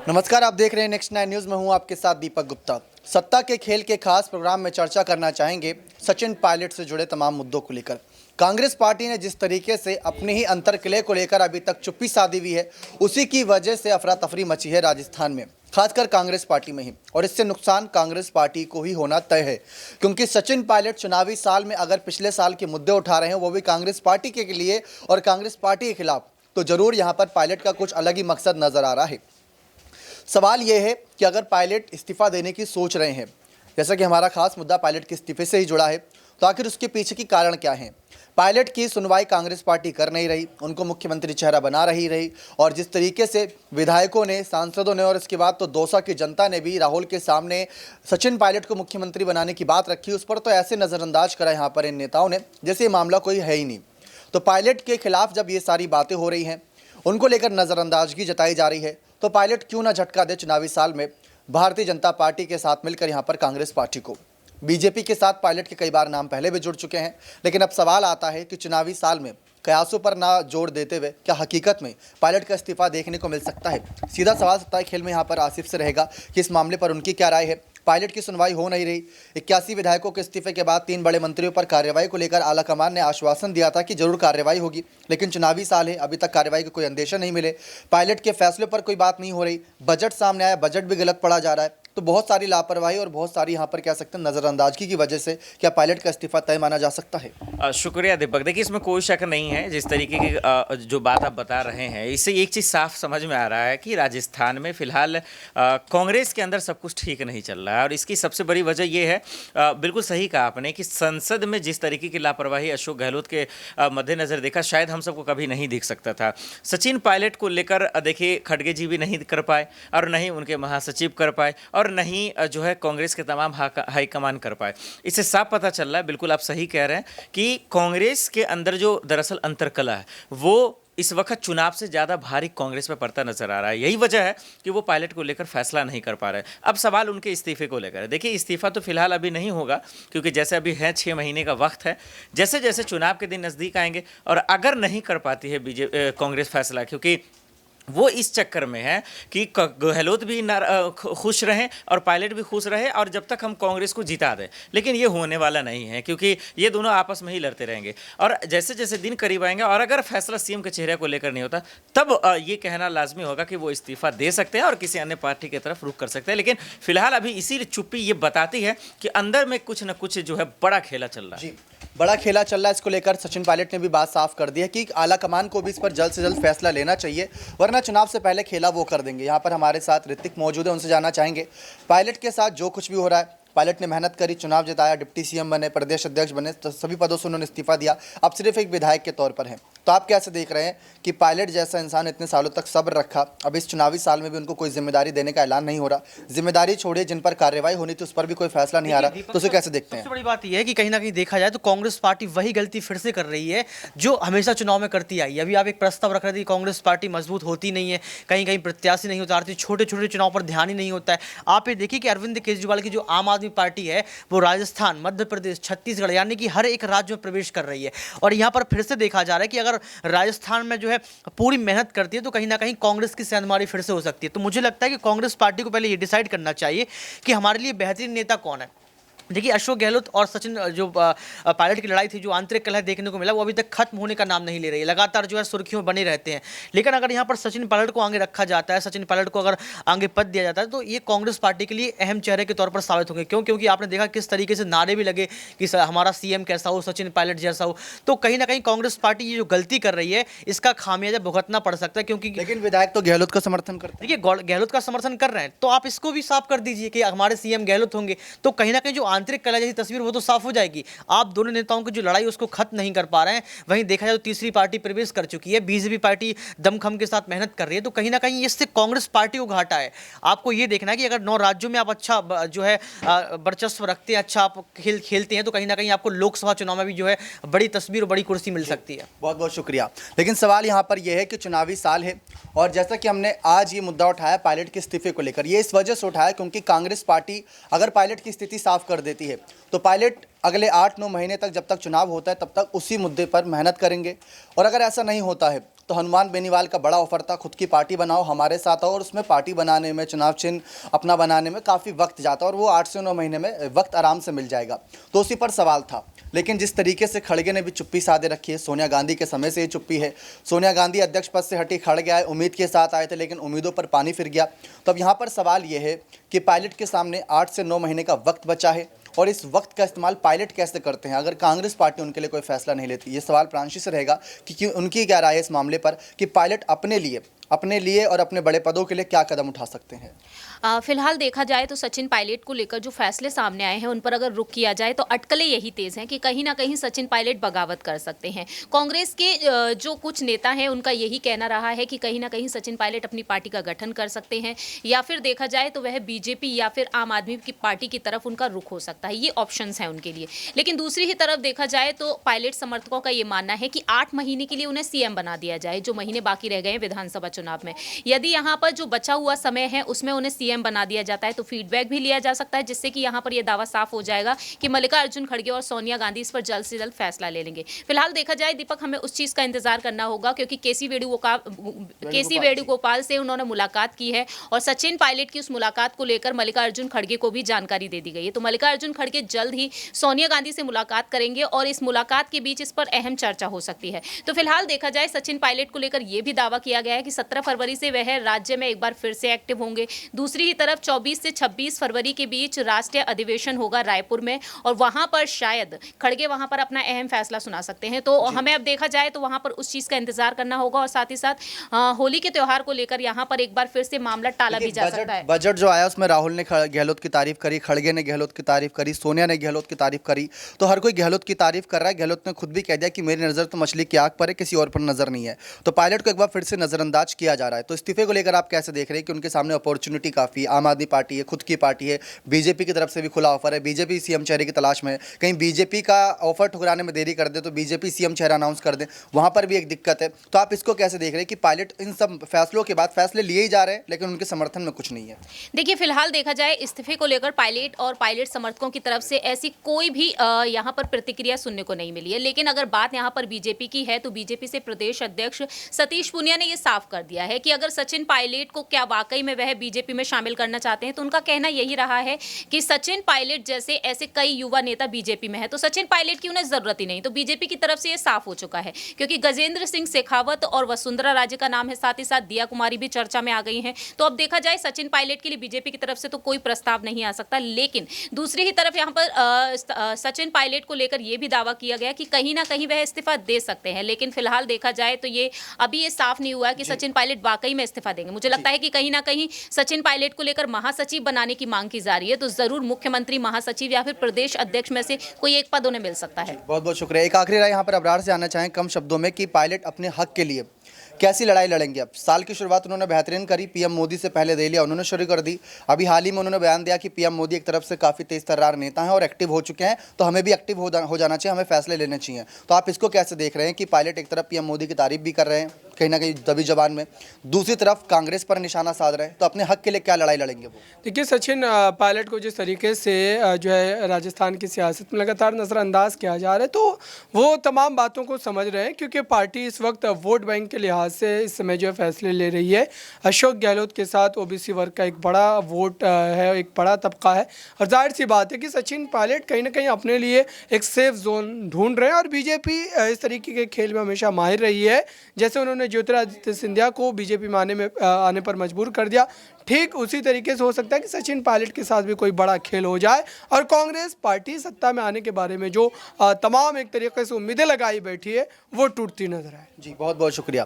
नमस्कार, आप देख रहे हैं नेक्स्ट 9 न्यूज़ में हूं आपके साथ दीपक गुप्ता। सत्ता के खेल के खास प्रोग्राम में चर्चा करना चाहेंगे सचिन पायलट से जुड़े तमाम मुद्दों को लेकर। कांग्रेस पार्टी ने जिस तरीके से अपने ही अंतर्किले को लेकर अभी तक चुप्पी साधी हुई है, उसी की वजह से अफरा तफरी मची है राजस्थान में, खासकर कांग्रेस पार्टी में ही। और इससे नुकसान कांग्रेस पार्टी को ही होना तय है, क्योंकि सचिन पायलट चुनावी साल में अगर पिछले साल के मुद्दे उठा रहे हैं, वो भी कांग्रेस पार्टी के लिए और कांग्रेस पार्टी के खिलाफ, तो जरूर यहाँ पर पायलट का कुछ अलग ही मकसद नजर आ रहा है। सवाल यह है कि अगर पायलट इस्तीफा देने की सोच रहे हैं, जैसा कि हमारा खास मुद्दा पायलट के इस्तीफे से ही जुड़ा है, तो आखिर उसके पीछे की कारण क्या है। पायलट की सुनवाई कांग्रेस पार्टी कर नहीं रही, उनको मुख्यमंत्री चेहरा बना रही और जिस तरीके से विधायकों ने, सांसदों ने और इसके बाद तो दौसा की जनता ने भी राहुल के सामने सचिन पायलट को मुख्यमंत्री बनाने की बात रखी, उस पर तो ऐसे नज़रअंदाज करा यहाँ पर इन नेताओं ने जैसे ये मामला कोई है ही नहीं। तो पायलट के खिलाफ जब ये सारी बातें हो रही हैं, उनको लेकर नज़रअंदाजगी जताई जा रही है, तो पायलट क्यों ना झटका दे चुनावी साल में भारतीय जनता पार्टी के साथ मिलकर यहाँ पर कांग्रेस पार्टी को। बीजेपी के साथ पायलट के कई बार नाम पहले भी जुड़ चुके हैं, लेकिन अब सवाल आता है कि चुनावी साल में कयासों पर ना जोड़ देते हुए क्या हकीकत में पायलट का इस्तीफा देखने को मिल सकता है। सीधा सवाल सत्ता के खेल में यहाँ पर आसिफ से रहेगा कि इस मामले पर उनकी क्या राय है। पायलट की सुनवाई हो नहीं रही, 81 विधायकों के इस्तीफे के बाद 3 बड़े मंत्रियों पर कार्रवाई को लेकर आलाकमान ने आश्वासन दिया था कि जरूर कार्रवाई होगी, लेकिन चुनावी साल है, अभी तक कार्रवाई के कोई अंदेशा नहीं मिले। पायलट के फैसले पर कोई बात नहीं हो रही, बजट सामने आया, बजट भी गलत पड़ा जा रहा है। तो बहुत सारी लापरवाही और बहुत सारी यहाँ पर कह सकते हैं नज़रअंदाजगी की वजह से क्या पायलट का इस्तीफा तय माना जा सकता है। शुक्रिया दीपक। देखिए, इसमें कोई शक नहीं है, जिस तरीके की जो बात आप बता रहे हैं, इससे एक चीज़ साफ समझ में आ रहा है कि राजस्थान में फिलहाल कांग्रेस के अंदर सब कुछ ठीक नहीं चल रहा है। और इसकी सबसे बड़ी वजह यह है, बिल्कुल सही कहा आपने, कि संसद में जिस तरीके की लापरवाही अशोक गहलोत के मद्देनजर देखा, शायद हम सबको कभी नहीं दिख सकता था। सचिन पायलट को लेकर देखिए, खड़गे जी भी नहीं कर पाए और नहीं उनके महासचिव कर पाए और नहीं जो है कांग्रेस के तमाम हाईकमान कर पाए। इससे साफ पता चल रहा है, बिल्कुल आप सही कह रहे हैं, कि कांग्रेस के अंदर जो दरअसल अंतरकला है वो इस वक्त चुनाव से ज़्यादा भारी कांग्रेस पे पड़ता नजर आ रहा है। यही वजह है कि वो पायलट को लेकर फैसला नहीं कर पा रहे। अब सवाल उनके इस्तीफे को लेकर है। देखिए, इस्तीफा तो फिलहाल अभी नहीं होगा, क्योंकि जैसे अभी है 6 महीने का वक्त है। जैसे जैसे चुनाव के दिन नज़दीक आएंगे और अगर नहीं कर पाती है कांग्रेस फैसला, क्योंकि वो इस चक्कर में है कि गहलोत भी खुश रहें और पायलट भी खुश रहे, और जब तक हम कांग्रेस को जिता दें, लेकिन ये होने वाला नहीं है, क्योंकि ये दोनों आपस में ही लड़ते रहेंगे। और जैसे जैसे दिन करीब आएंगे और अगर फैसला सीएम के चेहरे को लेकर नहीं होता, तब ये कहना लाजमी होगा कि वो इस्तीफा दे सकते हैं और किसी अन्य पार्टी की तरफ रुख कर सकते हैं। लेकिन फिलहाल अभी इसी चुप्पी ये बताती है कि अंदर में कुछ न कुछ जो है बड़ा खेला चल रहा है। बड़ा खेला चल रहा है। इसको लेकर सचिन पायलट ने भी बात साफ कर दी है कि आला कमान को भी इस पर जल्द से जल्द फैसला लेना चाहिए, वरना चुनाव से पहले खेला वो कर देंगे। यहाँ पर हमारे साथ ऋतिक मौजूद है, उनसे जानना चाहेंगे पायलट के साथ जो कुछ भी हो रहा है। पायलट ने मेहनत करी, चुनाव जिताया, डिप्टी सीएम बने, प्रदेश अध्यक्ष बने, तो सभी पदों से उन्होंने इस्तीफा दिया, अब सिर्फ एक विधायक के तौर पर हैं। तो आप कैसे देख रहे हैं कि पायलट जैसा इंसान इतने सालों तक सब्र रखा, अब इस चुनावी साल में भी उनको कोई जिम्मेदारी देने का ऐलान नहीं हो रहा, जिम्मेदारी छोड़िए, जिन पर कार्रवाई होनी थी उस पर भी कोई फैसला नहीं आ रहा, तो उसे कैसे देखते हैं। सबसे बड़ी बात यह है कि कहीं ना कहीं देखा जाए तो कांग्रेस पार्टी वही गलती फिर से कर रही है जो हमेशा चुनाव में करती आई है। अभी आप एक प्रस्ताव रख रहे थे, कांग्रेस पार्टी मजबूत होती नहीं है, कहीं कहीं प्रत्याशी नहीं उतारती, छोटे छोटे चुनाव पर ध्यान ही नहीं होता है। आप ये देखिए कि अरविंद केजरीवाल की जो आम आदमी पार्टी है, वो राजस्थान, मध्य प्रदेश, छत्तीसगढ़, यानी कि हर एक राज्य में प्रवेश कर रही है। और यहाँ पर फिर से देखा जा रहा है कि अगर राजस्थान में जो है पूरी मेहनत करती है, तो कहीं ना कहीं कांग्रेस की सेंधमारी फिर से हो सकती है। तो मुझे लगता है कि कांग्रेस पार्टी को पहले ये डिसाइड करना चाहिए कि हमारे लिए बेहतरीन नेता कौन है। देखिए, अशोक गहलोत और सचिन जो पायलट की लड़ाई थी, जो आंतरिक कलह देखने को मिला, वो अभी तक खत्म होने का नाम नहीं ले रही है, लगातार जो है सुर्खियों में बने रहते हैं। लेकिन अगर यहाँ पर सचिन पायलट को आगे रखा जाता है, सचिन पायलट को अगर आगे पद दिया जाता है, तो ये कांग्रेस पार्टी के लिए अहम चेहरे के तौर पर साबित होंगे। क्यों? क्योंकि आपने देखा किस तरीके से नारे भी लगे कि हमारा सीएम कैसा हो, सचिन पायलट जैसा हो। तो कहीं ना कहीं कांग्रेस पार्टी ये जो गलती कर रही है, इसका खामियाजा भुगतना पड़ सकता है। क्योंकि लेकिन विधायक तो गहलोत का समर्थन करते हैं। देखिए, गहलोत का समर्थन कर रहे हैं, तो आप इसको भी साफ कर दीजिए कि हमारे सीएम गहलोत होंगे, तो कहीं ना कहीं जो आंतरिक कलह जैसी तस्वीर वो तो साफ हो जाएगी। आप दोनों नेताओं की जो लड़ाई उसको खत्म नहीं कर पा रहे हैं। वहीं देखा जाए तो तीसरी पार्टी प्रवेश कर चुकी है, बीजेपी पार्टी दमखम के साथ मेहनत कर रही है, तो कहीं ना कहीं इससे कांग्रेस पार्टी को घाटा है। आपको ये देखना है कि अगर 9 राज्यों में आप अच्छा जो है वर्चस्व रखते हैं, अच्छा आप खेलते हैं, तो कहीं ना कहीं आपको लोकसभा चुनाव में भी जो है बड़ी तस्वीर और बड़ी कुर्सी मिल सकती है। बहुत बहुत शुक्रिया। लेकिन सवाल यहाँ पर यह है कि चुनावी साल है, और जैसा कि हमने आज ये मुद्दा उठाया पायलट के इस्तीफे को लेकर, ये इस वजह से उठाया क्योंकि कांग्रेस पार्टी अगर पायलट की स्थिति साफ कर देती है, तो पायलट अगले 8-9 महीने तक, जब तक चुनाव होता है तब तक उसी मुद्दे पर मेहनत करेंगे। और अगर ऐसा नहीं होता है तो हनुमान बेनीवाल का बड़ा ऑफर था, खुद की पार्टी बनाओ, हमारे साथ आओ, और उसमें पार्टी बनाने में, चुनाव चिन्ह अपना बनाने में काफ़ी वक्त जाता और वो 8 से 9 महीने में वक्त आराम से मिल जाएगा। तो उसी पर सवाल था। लेकिन जिस तरीके से खड़गे ने भी चुप्पी साधे रखी है, सोनिया गांधी के समय से ये चुप्पी है। सोनिया गांधी अध्यक्ष पद से हटी, खड़गे आए, उम्मीद के साथ आए थे, लेकिन उम्मीदों पर पानी फिर गया। तो अब यहाँ पर सवाल ये है कि पायलट के सामने 8 से 9 महीने का वक्त बचा है, और इस वक्त का इस्तेमाल पायलट कैसे करते हैं अगर कांग्रेस पार्टी उनके लिए कोई फैसला नहीं लेती। ये सवाल प्रांशी से रहेगा कि उनकी क्या राय है इस मामले पर, कि पायलट अपने लिए और अपने बड़े पदों के लिए क्या कदम उठा सकते हैं। फिलहाल देखा जाए तो सचिन पायलट को लेकर जो फैसले सामने आए हैं उन पर अगर रुख किया जाए तो अटकलें यही तेज हैं कि कहीं ना कहीं सचिन पायलट बगावत कर सकते हैं। कांग्रेस के जो कुछ नेता हैं उनका यही कहना रहा है कि कहीं ना कहीं सचिन पायलट अपनी पार्टी का गठन कर सकते हैं, या फिर देखा जाए तो वह बीजेपी या फिर आम आदमी की पार्टी की तरफ उनका रुख हो सकता है। ये ऑप्शंस हैं उनके लिए। लेकिन दूसरी ही तरफ देखा जाए तो पायलट समर्थकों का ये मानना है कि 8 महीने के लिए उन्हें सीएम बना दिया जाए, जो महीने बाकी रह गए हैं विधानसभा चुनाव में। यदि यहाँ पर जो बचा हुआ समय है उसमें उन्हें सीएम बना दिया जाता है तो फीडबैक भी लिया जा सकता है, जिससे कि यहाँ पर यह दावा साफ हो जाएगा कि मल्लिकार्जुन खड़गे और सोनिया गांधी इस पर जल्द से जल्द फैसला ले लेंगे। फिलहाल देखा जाए दीपक, हमें उस चीज का इंतजार करना होगा क्योंकि केसी वेणुगोपाल से उन्होंने मुलाकात की है और सचिन पायलट की उस मुलाकात को लेकर मल्लिकार्जुन खड़गे को भी जानकारी दे दी गई है। तो मल्लिकार्जुन खड़गे जल्द ही सोनिया गांधी से मुलाकात करेंगे और इस मुलाकात के बीच इस पर अहम चर्चा हो सकती है। तो फिलहाल देखा जाए सचिन पायलट को लेकर यह भी दावा किया गया है कि 17 फरवरी से वह राज्य में एक बार फिर से एक्टिव होंगे। दूसरी ही तरफ 24 से 26 फरवरी के बीच राष्ट्रीय अधिवेशन होगा रायपुर में और वहां पर शायद खड़गे वहां पर अपना अहम फैसला सुना सकते हैं। तो हमें अब देखा जाए तो वहां पर उस चीज का इंतजार करना होगा और साथ ही साथ होली के त्योहार को लेकर यहां पर एक बार फिर से मामला टाला भी जा सकता है। बजट जो आया उसमें राहुल ने गहलोत की तारीफ करी, खड़गे ने गहलोत की तारीफ करी, सोनिया ने गहलोत की तारीफ करी, तो हर कोई गहलोत की तारीफ कर रहा है। गहलोत ने खुद भी कह दिया कि मेरी नजर तो मछली की आग पर है, किसी और पर नजर नहीं है। तो पायलट को एक बार फिर से नजरअंदाज किया जा रहा है। तो इस्तीफे को लेकर आप कैसे देख रहे हैं कि उनके सामने अपॉर्चुनिटी काफ़ी, आम आदमी पार्टी है, खुद की पार्टी है, बीजेपी की तरफ से भी खुला ऑफर है, बीजेपी सीएम चेहरे की तलाश में है, कहीं बीजेपी का ऑफर ठुकराने में देरी कर दे तो बीजेपी सीएम चेहरा अनाउंस कर दे, वहां पर भी एक दिक्कत है। तो आप इसको कैसे देख रहे हैं कि पायलट इन सब फैसलों के बाद फैसले लिए ही जा रहे हैं लेकिन उनके समर्थन में कुछ नहीं है। देखिए, फिलहाल देखा जाए इस्तीफे को लेकर पायलट और पायलट समर्थकों की तरफ से ऐसी कोई भी यहाँ पर प्रतिक्रिया सुनने को नहीं मिली है। लेकिन अगर बात यहाँ पर बीजेपी की है तो बीजेपी से प्रदेश अध्यक्ष सतीश पूनिया ने यह साफ कर दिया है कि अगर सचिन पायलट को क्या वाकई में वह बीजेपी में शामिल करना चाहते हैं तो उनका कहना यही रहा है कि सचिन पायलट जैसे ऐसे कई युवा नेता बीजेपी में है तो सचिन पायलट की उन्हें जरूरत ही नहीं। तो बीजेपी की तरफ से यह साफ हो चुका है क्योंकि गजेंद्र सिंह शेखावत और वसुंधरा राजे का नाम है, साथ ही साथ दिया कुमारी भी चर्चा में आ गई हैं। तो अब देखा जाए सचिन पायलट के लिए बीजेपी की तरफ से तो कोई प्रस्ताव नहीं आ सकता। लेकिन दूसरी ही तरफ यहाँ पर सचिन पायलट को लेकर यह भी दावा किया गया कि कहीं ना कहीं वह इस्तीफा दे सकते हैं। लेकिन फिलहाल देखा जाए तो ये अभी ये साफ नहीं हुआ कि सचिन पायलट वाकई में इस्तीफा देंगे। मुझे लगता है कि कहीं ना कहीं सचिन पायलट को लेकर महासचिव बनाने की मांग की जा रही है, तो जरूर मुख्यमंत्री, महासचिव या फिर प्रदेश अध्यक्ष में से कोई एक पद उन्हें मिल सकता है। बहुत बहुत शुक्रिया। एक आखिरी राय यहाँ पर अबरार से आना चाहें कम शब्दों में कि पायलट अपने हक के लिए कैसी लड़ाई लड़ेंगे। अब साल की शुरुआत उन्होंने बेहतरीन करी, पीएम मोदी से पहले दे लिया उन्होंने शुरू कर दी। अभी हाल ही में उन्होंने बयान दिया कि पीएम मोदी एक तरफ से काफ़ी तेज तर्रार नेता हैं और एक्टिव हो चुके हैं, तो हमें भी एक्टिव हो जाना चाहिए, हमें फैसले लेने चाहिए। तो आप इसको कैसे देख रहे हैं कि पायलट एक तरफ पीएम मोदी की तारीफ भी कर रहे हैं कहीं ना कहीं दबी जबान में, दूसरी तरफ कांग्रेस पर निशाना साध रहे हैं, तो अपने हक के लिए क्या लड़ाई लड़ेंगे वो? देखिए, सचिन पायलट को जिस तरीके से जो है राजस्थान की सियासत में लगातार नज़रअंदाज किया जा रहा है, तो वो तमाम बातों को समझ रहे हैं क्योंकि पार्टी इस वक्त वोट बैंक के लिहाज से इस समय जो है फैसले ले रही है। अशोक गहलोत के साथ ओबीसी वर्ग का एक बड़ा वोट है, एक बड़ा तबका है, और जाहिर सी बात है कि सचिन पायलट कहीं ना कहीं अपने लिए एक सेफ जोन ढूंढ रहे हैं। और बीजेपी इस तरीके के खेल में हमेशा माहिर रही है। जैसे उन्होंने ज्योतिरादित्य सिंधिया को बीजेपी में आने पर मजबूर कर दिया, ठीक उसी तरीके से हो सकता है कि सचिन पायलट के साथ भी कोई बड़ा खेल हो जाए और कांग्रेस पार्टी सत्ता में आने के बारे में जो तमाम एक तरीके से उम्मीदें लगाई बैठी है वो टूटती नजर आए। जी, बहुत बहुत शुक्रिया।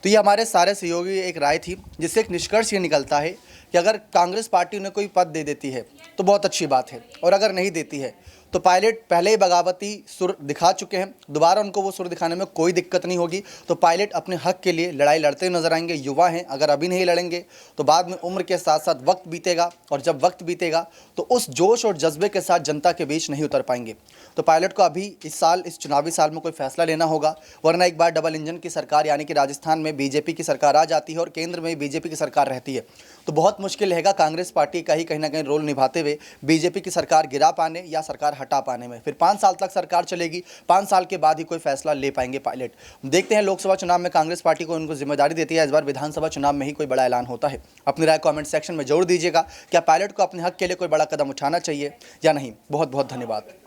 तो ये हमारे सारे सहयोगी एक राय थी जिससे एक निष्कर्ष ये निकलता है कि अगर कांग्रेस पार्टी उन्हें कोई पद दे देती है तो बहुत अच्छी बात है, और अगर नहीं देती है तो पायलट पहले ही बगावती सुर दिखा चुके हैं, दोबारा उनको वो सुर दिखाने में कोई दिक्कत नहीं होगी। तो पायलट अपने हक के लिए लड़ाई लड़ते हुए नजर आएंगे। युवा हैं, अगर अभी नहीं लड़ेंगे तो बाद में उम्र के साथ साथ वक्त बीतेगा, और जब वक्त बीतेगा तो उस जोश और जज्बे के साथ जनता के बीच नहीं उतर पाएंगे। तो पायलट को अभी इस चुनावी साल में कोई फैसला लेना होगा, वरना एक बार डबल इंजन की सरकार यानी कि राजस्थान में बीजेपी की सरकार आ जाती है और केंद्र में बीजेपी की सरकार रहती है, तो बहुत मुश्किल रहेगा कांग्रेस पार्टी का ही कहीं ना कहीं रोल निभाते हुए बीजेपी की सरकार गिरा पाने या सरकार हटा पाने में। फिर 5 साल तक सरकार चलेगी, 5 साल के बाद ही कोई फैसला ले पाएंगे पायलट। देखते हैं लोकसभा चुनाव में कांग्रेस पार्टी को उनको जिम्मेदारी देती है, इस बार विधानसभा चुनाव में ही कोई बड़ा ऐलान होता है। अपनी राय कमेंट सेक्शन में जरूर दीजिएगा। क्या पायलट को अपने हक के लिए कोई बड़ा कदम उठाना चाहिए या नहीं? बहुत बहुत धन्यवाद।